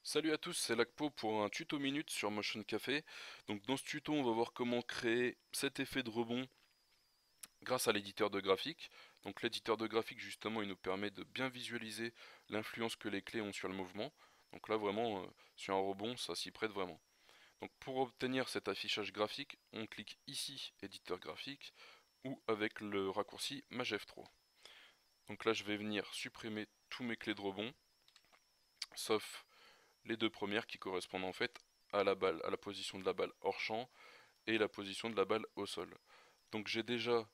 Salut à tous, c'est Lacpo pour un tuto minute sur Motion Café. Donc dans ce tuto, on va voir comment créer cet effet de rebond grâce à l'éditeur de graphique. Donc l'éditeur de graphique justement, il nous permet de bien visualiser l'influence que les clés ont sur le mouvement. Donc là vraiment, sur un rebond, ça s'y prête vraiment. Donc pour obtenir cet affichage graphique, on clique ici, éditeur graphique, ou avec le raccourci Maj F3. Donc là, je vais venir supprimer tous mes clés de rebond, sauf les deux premières qui correspondent en fait à la balle, à la position de la balle hors champ et la position de la balle au sol. Donc j'ai déjà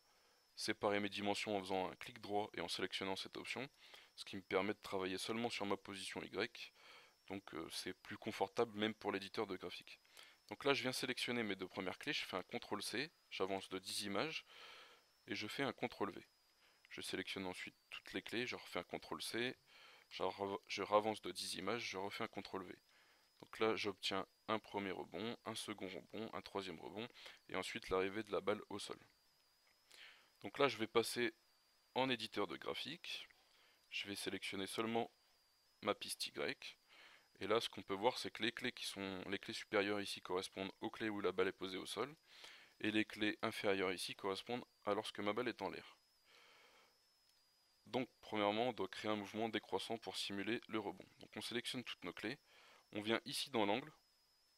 séparé mes dimensions en faisant un clic droit et en sélectionnant cette option, ce qui me permet de travailler seulement sur ma position Y. Donc c'est plus confortable même pour l'éditeur de graphique. Donc là je viens sélectionner mes deux premières clés, je fais un CTRL C, j'avance de 10 images et je fais un CTRL V. Je sélectionne ensuite toutes les clés, je refais un CTRL C, je ravance de 10 images, je refais un CTRL V. Donc là, j'obtiens un premier rebond, un second rebond, un troisième rebond, et ensuite l'arrivée de la balle au sol. Donc là, je vais passer en éditeur de graphique. Je vais sélectionner seulement ma piste Y. Et là, ce qu'on peut voir, c'est que les clés supérieures ici correspondent aux clés où la balle est posée au sol, et les clés inférieures ici correspondent à lorsque ma balle est en l'air. Donc, premièrement, on doit créer un mouvement décroissant pour simuler le rebond. Donc, on sélectionne toutes nos clés. On vient ici dans l'angle,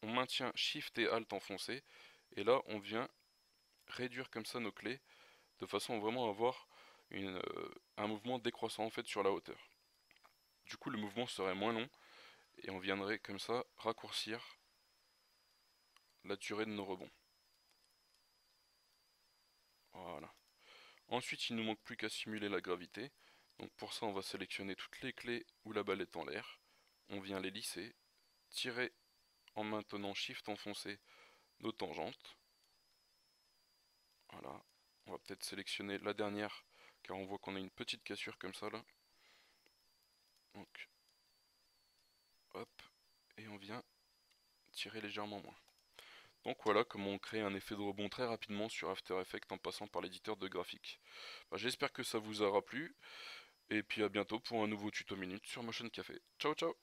on maintient Shift et Alt enfoncé, et là on vient réduire comme ça nos clés, de façon à vraiment avoir un mouvement décroissant en fait sur la hauteur. Du coup le mouvement serait moins long, et on viendrait comme ça raccourcir la durée de nos rebonds. Voilà. Ensuite il ne nous manque plus qu'à simuler la gravité, donc pour ça on va sélectionner toutes les clés où la balle est en l'air, on vient les lisser, tirer en maintenant Shift enfoncé nos tangentes. Voilà. On va peut-être sélectionner la dernière, car on voit qu'on a une petite cassure comme ça là. Donc, hop, et on vient tirer légèrement moins. Donc voilà comment on crée un effet de rebond très rapidement sur After Effects en passant par l'éditeur de graphique. J'espère que ça vous aura plu, et puis à bientôt pour un nouveau tuto minute sur Motion Café. Ciao ciao.